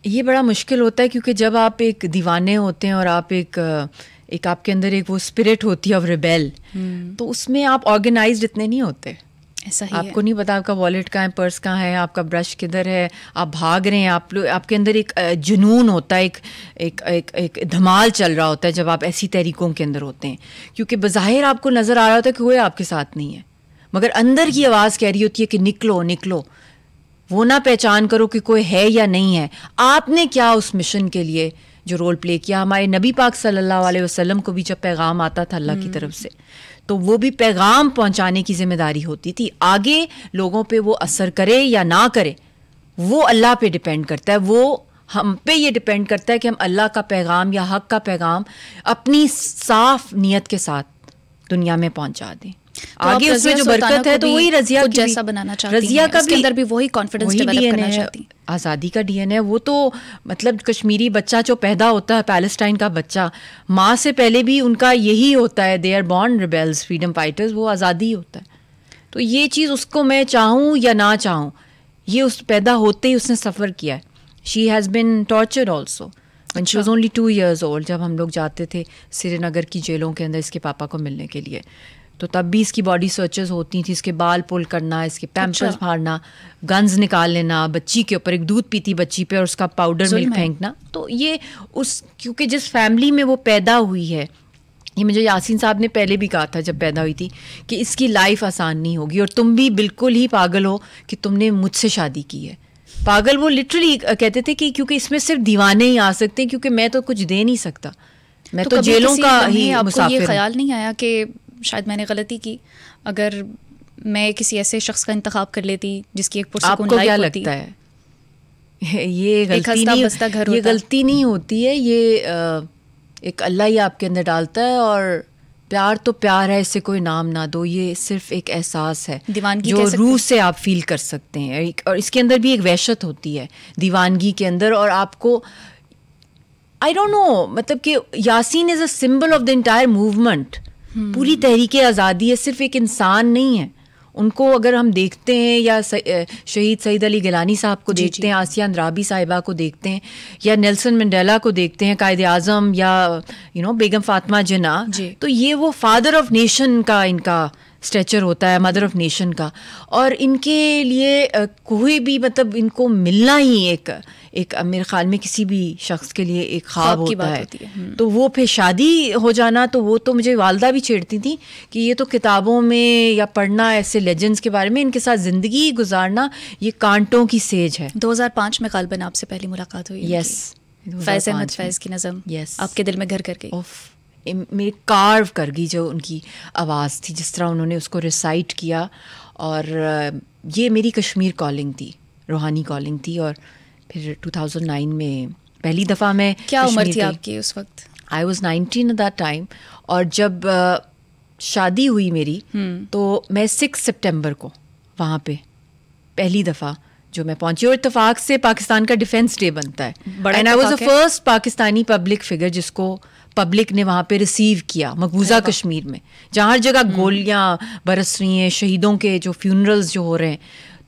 ये बड़ा मुश्किल होता है क्योंकि जब आप एक दीवाने होते हैं और आप एक आपके अंदर एक वो स्पिरिट होती है ऑफ रिबेल, तो उसमें आप ऑर्गेनाइज्ड इतने नहीं होते। ऐसा ही आपको नहीं पता आपका वॉलेट कहाँ है, पर्स कहाँ है, आपका ब्रश किधर है, आप भाग रहे हैं, आपके अंदर एक जुनून होता है, एक धमाल चल रहा होता है जब आप ऐसी तहरीकों के अंदर होते हैं, क्योंकि बज़ाहिर आपको नज़र आ रहा होता है कि कोई आपके साथ नहीं है, मगर अंदर की आवाज़ कह रही होती है कि निकलो निकलो। वो ना पहचान करो कि कोई है या नहीं है। आपने क्या उस मिशन के लिए जो रोल प्ले किया। हमारे नबी पाक सल्लल्लाहु अलैहि वसल्लम को भी जब पैगाम आता था अल्लाह की तरफ से, तो वो भी पैगाम पहुंचाने की जिम्मेदारी होती थी। आगे लोगों पे वो असर करे या ना करे वो अल्लाह पे डिपेंड करता है। वो हम पे ये डिपेंड करता है कि हम अल्लाह का पैगाम या हक का पैगाम अपनी साफ नीयत के साथ दुनिया में पहुंचा दें। तो आगे उसमें जो बरकत है तो वही रजिया की जैसा बनाना चाहती रजिया हैं, का उसके अंदर भी वही कॉन्फिडेंस डेवलप करना चाहती हैं। आज़ादी का डीएनए वो तो मतलब कश्मीरी बच्चा जो पैदा होता है, पैलेस्टाइन का बच्चा, माँ से पहले भी उनका यही होता है, they are born rebels, freedom fighters, वो आज़ादी होता है। तो ये चीज़ उसको मैं चाहूँ या ना चाहूँ, ये उस पैदा होते ही उसने सफ़र किया है। She has been tortured also when she was only 2 years old। जब हम लोग जाते थे श्रीनगर की जेलों के अंदर इसके पापा को मिलने के लिए, तो तब भी इसकी बॉडी सर्चेस होती थी, इसके बाल पुल करना, इसके पैम्पर्स फाड़ना, गन्स निकाल लेना बच्ची के ऊपर, एक दूध पीती बच्ची पे और उसका पाउडर मिल्क फेंकना। तो ये उस क्योंकि जिस फैमिली में वो पैदा हुई है, ये मुझे यासीन साहब ने पहले भी कहा था जब पैदा हुई थी कि इसकी लाइफ आसान नहीं होगी और तुम भी बिल्कुल ही पागल हो कि तुमने मुझसे शादी की है। पागल वो लिटरली कहते थे कि क्योंकि इसमें सिर्फ दीवाने ही आ सकते हैं, क्योंकि मैं तो कुछ दे नहीं सकता, मैं तो जेलों का ही मुसाफिर। ये ख्याल नहीं आया कि शायद मैंने गलती की, अगर मैं किसी ऐसे शख्स का इंतखाब कर लेती जिसकी एक पुरसकून लाइफ होती? आपको क्या लगता है ये गलती नहीं होती है, ये एक अल्लाह ही आपके अंदर डालता है। और प्यार तो प्यार है, इससे कोई नाम ना दो, ये सिर्फ एक एहसास है जो रूह से आप फील कर सकते हैं। और इसके अंदर भी एक वहशत होती है दीवानगी के अंदर। और आपको आई डोंट नो, मतलब कि Yasin is a symbol of the entire movement. पूरी तहरीक आज़ादी है, सिर्फ एक इंसान नहीं है। उनको अगर हम देखते हैं या शहीद सईद अली गिलानी साहब को देखते हैं, आसिया अंद्राबी साहिबा को देखते हैं, या नेल्सन मंडेला को देखते हैं, कायद आज़म, या बेगम फातिमा जिन्ना, तो ये वो फादर ऑफ नेशन का इनका स्ट्रेचर होता है, मदर ऑफ नेशन का। और इनके लिए कोई भी मतलब इनको मिलना ही एक मेरे ख्याल में किसी भी शख्स के लिए एक ख्वाब होता है। तो वो फिर शादी हो जाना, तो वो तो मुझे वालदा भी छेड़ती थी कि ये तो किताबों में या पढ़ना ऐसे लेजेंड्स के बारे में, इनके साथ ज़िंदगी गुजारना ये कांटों की सेज है। 2005 में गालिबन आपसे पहली मुलाकात हुई। यस, फैज़ अहमद फैज़ की नज़म आपके दिल में घर कर गई, मेरे कार्व कर गई जो उनकी आवाज़ थी, जिस तरह उन्होंने उसको रिसाइट किया। और ये मेरी कश्मीर कॉलिंग थी, रूहानी कॉलिंग थी। और फिर 2009 में पहली दफ़ा मैं, क्या उम्र थी आपकी उस वक्त? I was 19 at that time. और जब शादी हुई मेरी, तो मैं 6 सितंबर को वहाँ पे पहली दफ़ा जो मैं पहुंची, और इत्तेफाक से पाकिस्तान का डिफेंस डे बनता है, and I was the first Pakistani public figure जिसको पब्लिक ने वहाँ पे रिसीव किया मकबूजा कश्मीर में, जहाँ हर जगह गोलियाँ बरस रही हैं, शहीदों के जो फ्यूनरल्स जो हो रहे हैं,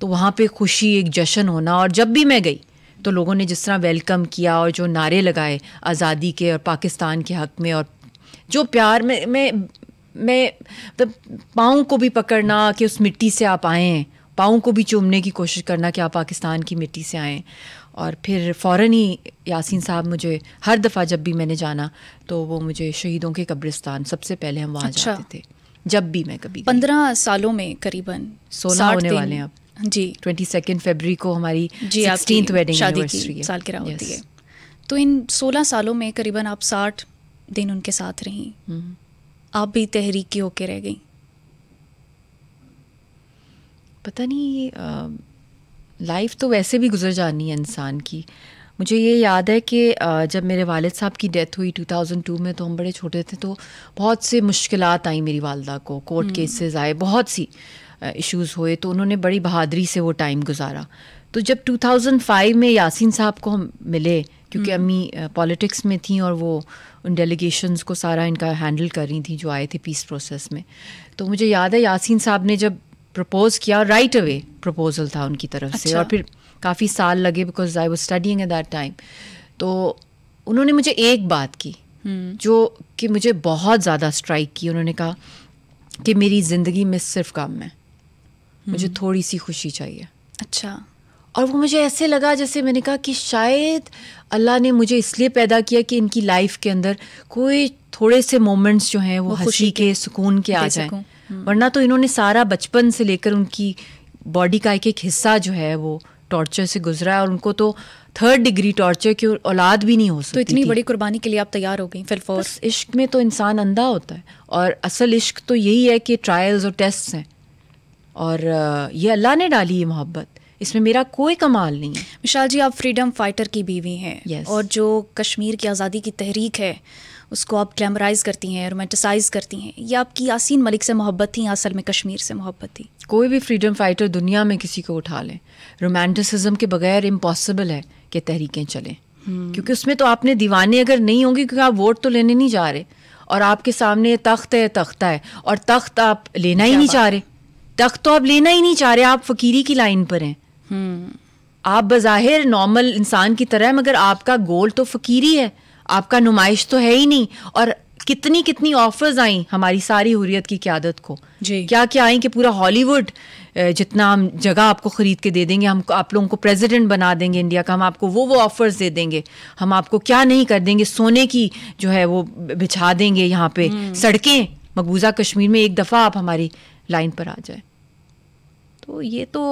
तो वहाँ पे खुशी, एक जश्न होना। और जब भी मैं गई तो लोगों ने जिस तरह वेलकम किया और जो नारे लगाए आज़ादी के और पाकिस्तान के हक़ में, और जो प्यार में मतलब पाँव को भी पकड़ना कि उस मिट्टी से आप आए हैं, पाँव को भी चूमने की कोशिश करना कि आप पाकिस्तान की मिट्टी से आएँ। और फिर फ़ौरन ही यासीन साहब मुझे हर दफ़ा जब भी मैंने जाना तो वो मुझे शहीदों के कब्रिस्तान सबसे पहले हम वहाँ जाते थे, जब भी मैं कभी। 15 सालों में करीबन 16 होने वाले हैं अब जी। 22 फरवरी को हमारी 16th वेडिंग एनिवर्सरी की सालगिरह होती है। तो इन 16 सालों में करीबन आप 60 दिन उनके साथ रहीं, आप भी तहरीक की होके रह गई। पता नहीं, लाइफ तो वैसे भी गुजर जानी है इंसान की। मुझे ये याद है कि जब मेरे वालिद साहब की डेथ हुई 2002 में, तो हम बड़े छोटे थे, तो बहुत से मुश्किलात आई मेरी वालदा को, कोर्ट केसेस आए, बहुत सी इश्यूज़ हुए, तो उन्होंने बड़ी बहादुरी से वो टाइम गुजारा। तो जब 2005 में यासीन साहब को हम मिले, क्योंकि अम्मी पॉलिटिक्स में थी और वो उन डेलीगेशंस को सारा इनका हैंडल कर रही थी जो आए थे पीस प्रोसेस में, तो मुझे याद है यासीन साहब ने जब प्रपोज़ किया, राइट अवे प्रपोज़ल था उनकी तरफ से, और फिर काफ़ी साल लगे because I was studying at that time. तो उन्होंने मुझे एक बात की जो कि मुझे बहुत ज़्यादा स्ट्राइक की। उन्होंने कहा कि मेरी ज़िंदगी में सिर्फ काम है, मुझे थोड़ी सी खुशी चाहिए। अच्छा। और वो मुझे ऐसे लगा जैसे मैंने कहा कि शायद अल्लाह ने मुझे इसलिए पैदा किया कि इनकी लाइफ के अंदर कोई थोड़े से मोमेंट्स जो हैं वो हंसी के, सुकून के आ जाएं। वरना तो इन्होंने सारा बचपन से लेकर उनकी बॉडी का एक एक हिस्सा जो है वो टॉर्चर से गुजरा है, और उनको तो 3rd डिग्री टॉर्चर की औलाद भी नहीं हो सकती। तो इतनी बड़ी कुर्बानी के लिए आप तैयार हो गई फिर? इश्क में तो इंसान अंधा होता है, और असल इश्क तो यही है कि ट्रायल्स और टेस्ट्स हैं, और ये अल्लाह ने डाली ये मोहब्बत, इसमें मेरा कोई कमाल नहीं है। विशाल जी, आप फ्रीडम फाइटर की बीवी हैं। yes. और जो कश्मीर की आज़ादी की तहरीक है उसको आप ग्लैमराइज करती हैं, रोमांटिसाइज करती हैं। ये आपकी यासीन मलिक से मोहब्बत थी या असल में कश्मीर से मोहब्बत थी? कोई भी फ्रीडम फाइटर दुनिया में किसी को उठा लें, रोमांटिसिज्म के बगैर इम्पॉसिबल है कि तहरीकें चलें। क्योंकि उसमें तो आपने दीवाने अगर नहीं होंगे, क्योंकि आप वोट तो लेने नहीं जा रहे, और आपके सामने तख्त है, तख्ता है, और तख्त आप लेना ही नहीं चाह रहे। तख्त तो आप लेना ही नहीं चाह रहे, आप फकीरी की लाइन पर हैं। आप बज़ाहिर नॉर्मल इंसान की तरह, मगर आपका गोल तो फकीरी है, आपका नुमाइश तो है ही नहीं। और कितनी कितनी ऑफर्स आई हमारी सारी हुर्रियत की क़यादत को, क्या क्या आई कि पूरा हॉलीवुड जितना हम जगह आपको ख़रीद के दे देंगे, हम आप लोगों को प्रेसिडेंट बना देंगे इंडिया का, हम आपको वो ऑफर्स दे देंगे, हम आपको क्या नहीं कर देंगे, सोने की जो है वो बिछा देंगे यहाँ पे सड़कें। मकबूजा कश्मीर में एक दफ़ा आप हमारी लाइन पर आ जाए। तो ये तो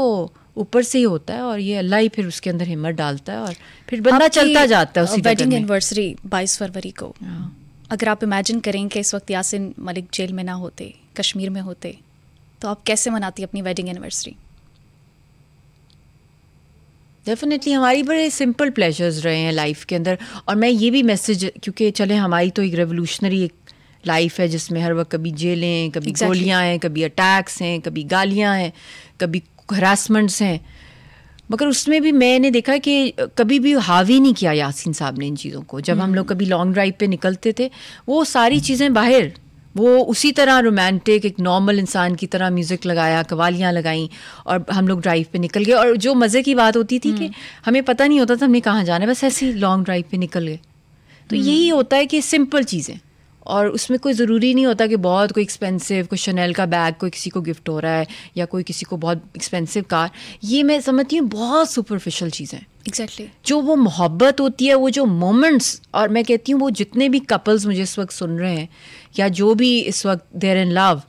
ऊपर से ही होता है, और ये अल्लाह ही फिर उसके अंदर हिम्मत डालता है, और फिर बंदा चलता जाता है। वेडिंग एनिवर्सरी 22 फरवरी को, अगर आप इमेजिन करें कि इस वक्त यासीन मलिक जेल में ना होते, कश्मीर में होते, तो आप कैसे मनाती अपनी वेडिंग एनिवर्सरी? डेफिनेटली हमारी बड़े सिंपल प्लेजर्स रहे हैं लाइफ के अंदर। और मैं ये भी मैसेज, क्योंकि चले हमारी तो एक रेवोल्यूशनरी एक लाइफ है जिसमें हर वक्त कभी जेलें, कभी गोलियां हैं, कभी अटैक्स हैं, कभी गालियां हैं, कभी हरासमेंट्स हैं, मगर उसमें भी मैंने देखा कि कभी भी हावी नहीं किया यासीन साहब ने इन चीज़ों को। जब हम लोग कभी लॉन्ग ड्राइव पे निकलते थे, वो सारी चीज़ें बाहर, वो उसी तरह रोमांटिक एक नॉर्मल इंसान की तरह म्यूज़िक लगाया, कवालियाँ लगाईं, और हम लोग ड्राइव पे निकल गए। और जो मज़े की बात होती थी कि हमें पता नहीं होता था हमने कहाँ जाना है, बस ऐसे ही लॉन्ग ड्राइव पे निकल गए। तो यही होता है कि सिंपल चीज़ें, और उसमें कोई ज़रूरी नहीं होता कि बहुत कोई एक्सपेंसिव, कोई शनेल का बैग कोई किसी को गिफ्ट हो रहा है, या कोई किसी को बहुत एक्सपेंसिव कार। ये मैं समझती हूँ बहुत सुपरफिशियल चीज़ें। एग्जैक्टली जो वो मोहब्बत होती है, वो जो मोमेंट्स, और मैं कहती हूँ वो जितने भी कपल्स मुझे इस वक्त सुन रहे हैं, या जो भी इस वक्त they're in love,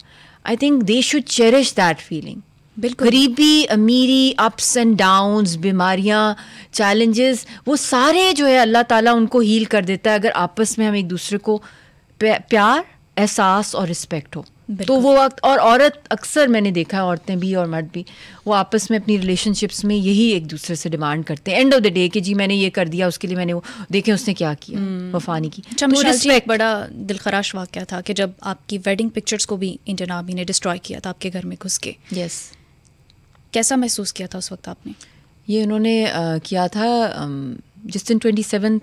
I think they should cherish that feeling. बिल्कुल। गरीबी, अमीरी, अप्स एंड डाउन्स, बीमारियाँ, चैलेंजेस, वो सारे जो है अल्लाह ताला उनको हील कर देता है अगर आपस में हम एक दूसरे को प्यार, एहसास और रिस्पेक्ट हो। तो वो वक्त, और औरत अक्सर मैंने देखा है, औरतें भी और मर्द भी, वो आपस में अपनी रिलेशनशिप्स में यही एक दूसरे से डिमांड करते हैं एंड ऑफ द डे कि जी मैंने ये कर दिया, उसके लिए मैंने वो देखें उसने क्या किया, वफा नहीं की। तो रिस्पेक्ट बड़ा दिलखराश वाक़या था कि जब आपकी वेडिंग पिक्चर्स को भी इंडियन आर्मी ने डिस्ट्रॉय किया था आपके घर में घुस के। यस। कैसा महसूस किया था उस वक्त आपने? ये उन्होंने किया था जिस दिन 27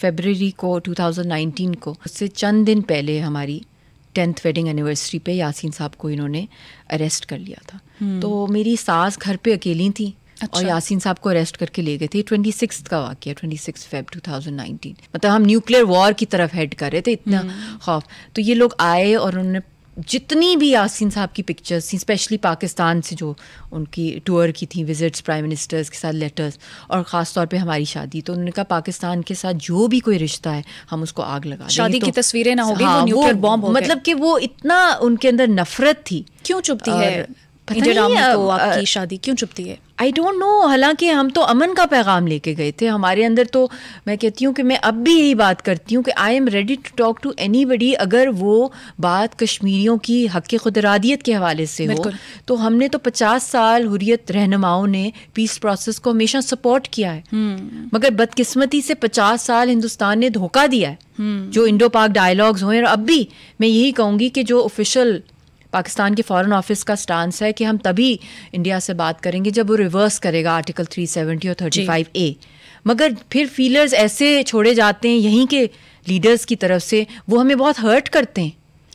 फरवरी को 2019 को, उससे चंद दिन पहले हमारी 10th वेडिंग एनिवर्सरी पे यासीन साहब को इन्होंने अरेस्ट कर लिया था। तो मेरी सास घर पे अकेली थी। अच्छा। और यासीन साहब को अरेस्ट करके ले गए थे। 26 का वाक़या, 26 फेब 2019। मतलब हम न्यूक्लियर वॉर की तरफ हेड कर रहे थे, इतना खौफ। तो ये लोग आए और उन्होंने जितनी भी यासीन साहब की पिक्चर्स थी, स्पेशली पाकिस्तान से जो उनकी टूर की थी, विजिट्स प्राइम मिनिस्टर्स के साथ, लेटर्स, और ख़ास तौर पे हमारी शादी, तो उन्होंने कहा पाकिस्तान के साथ जो भी कोई रिश्ता है हम उसको आग लगा देंगे। शादी की तस्वीरें ना होगी, हाँ, वो न्यूक्लियर बॉम्ब हो गए। मतलब कि वो इतना उनके अंदर नफरत थी। क्यों चुपती है इंडियन आर्मी को आपकी शादी, क्यों चुपती है? I don't know. हालांकि हम तो अमन का पैगाम लेके गए थे हमारे अंदर। तो मैं कहती हूँ कि मैं अब भी यही बात करती हूँ कि I am ready to talk to anybody. अगर वो बात कश्मीरियों की हक़ खुदरादियत के हवाले से हो, तो हमने तो 50 साल हुर्रियत रहनुमाओं ने पीस प्रोसेस को हमेशा सपोर्ट किया है। मगर बदकिस्मती से 50 साल हिंदुस्तान ने धोखा दिया है। जो इंडो पाक डायलॉग्स हुए, और अब भी मैं यही कहूँगी कि जो ऑफिशियल पाकिस्तान के फॉरेन ऑफिस का स्टांस है कि हम तभी इंडिया से बात करेंगे जब वो रिवर्स करेगा आर्टिकल 370 और 35A। मगर फिर फीलर्स ऐसे छोड़े जाते हैं यहीं के लीडर्स की तरफ से, वो हमें बहुत हर्ट करते हैं।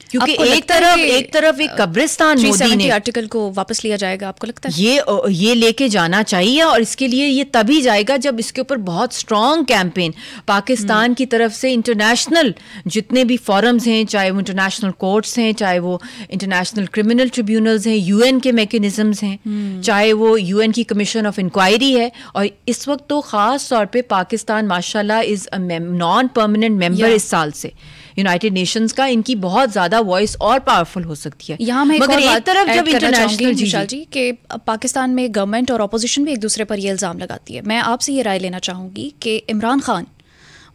क्योंकि एक तरफ एक कब्रिस्तान मोदी ने आर्टिकल को वापस लिया जाएगा, आपको लगता है? ये लेके जाना चाहिए, और इसके लिए ये तभी जाएगा जब इसके ऊपर बहुत स्ट्रॉन्ग कैंपेन पाकिस्तान की तरफ से इंटरनेशनल जितने भी फॉरम्स हैं, चाहे वो इंटरनेशनल कोर्ट्स हैं, चाहे वो इंटरनेशनल क्रिमिनल ट्रिब्यूनल्स हैं, यूएन के मैकेनिज्म्स हैं, चाहे वो यूएन की कमीशन ऑफ इंक्वायरी है, और इस वक्त तो ख़ास तौर पे पाकिस्तान माशाल्लाह is a non permanent member इस साल से यूनाइटेड नेशंस का। इनकी बहुत ज़्यादा वॉइस और पावरफुल हो सकती है। यहाँ मैं मगर एक तरफ जब इंटरनेशनल जी कि पाकिस्तान में गवर्नमेंट और अपोजिशन भी एक दूसरे पर ये इल्ज़ाम लगाती है, मैं आपसे ये राय लेना चाहूँगी कि इमरान खान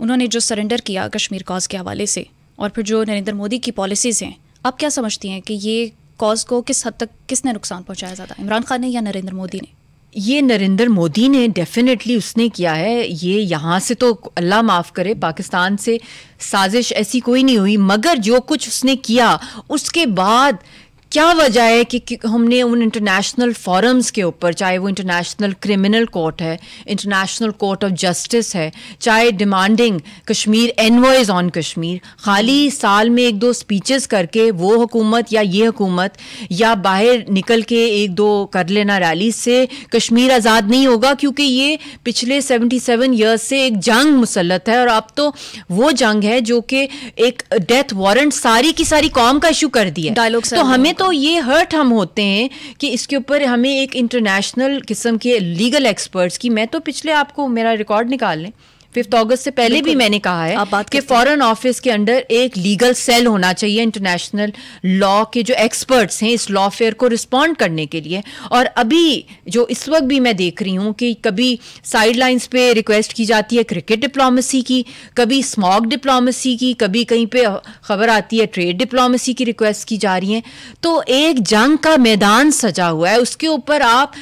उन्होंने जो सरेंडर किया कश्मीर कॉज के हवाले से, और फिर जो नरेंद्र मोदी की पॉलिसीज़ हैं, आप क्या समझती हैं कि ये कॉज को किस हद तक किसने नुकसान पहुँचाया ज़्यादा, इमरान खान ने या नरेंद्र मोदी ने? ये नरेंद्र मोदी ने डेफिनेटली उसने किया है। ये यहाँ से तो अल्लाह माफ़ करे पाकिस्तान से साजिश ऐसी कोई नहीं हुई, मगर जो कुछ उसने किया उसके बाद क्या वजह है कि हमने उन इंटरनेशनल फॉरम्स के ऊपर, चाहे वो इंटरनेशनल क्रिमिनल कोर्ट है, इंटरनेशनल कोर्ट ऑफ जस्टिस है, चाहे demanding Kashmir envoys on Kashmir, खाली साल में 1-2 स्पीचेस करके वो हुकूमत या ये हुकूमत या बाहर निकल के 1-2 कर लेना रैली से कश्मीर आज़ाद नहीं होगा, क्योंकि ये पिछले 77 ईयर्स से एक जंग मुसल्लत है, और अब तो वो जंग है जो कि एक डेथ वारंट सारी की सारी कौम का इशू कर दिया। तो हमें तो ये हर्ट हम होते हैं कि इसके ऊपर हमें एक इंटरनेशनल किस्म के लीगल एक्सपर्ट्स की, मैं तो पिछले आपको मेरा रिकॉर्ड निकाल लें 5 अगस्त से पहले भी मैंने कहा है कि फॉरेन ऑफिस के अंडर एक लीगल सेल होना चाहिए इंटरनेशनल लॉ के जो एक्सपर्ट्स हैं इस लॉ फेयर को रिस्पॉन्ड करने के लिए। और अभी जो इस वक्त भी मैं देख रही हूँ कि कभी साइड लाइन्स पे रिक्वेस्ट की जाती है क्रिकेट डिप्लोमेसी की, कभी स्मॉग डिप्लोमेसी की, कभी कहीं पे खबर आती है ट्रेड डिप्लोमेसी की रिक्वेस्ट की जा रही हैं। तो एक जंग का मैदान सजा हुआ है, उसके ऊपर आप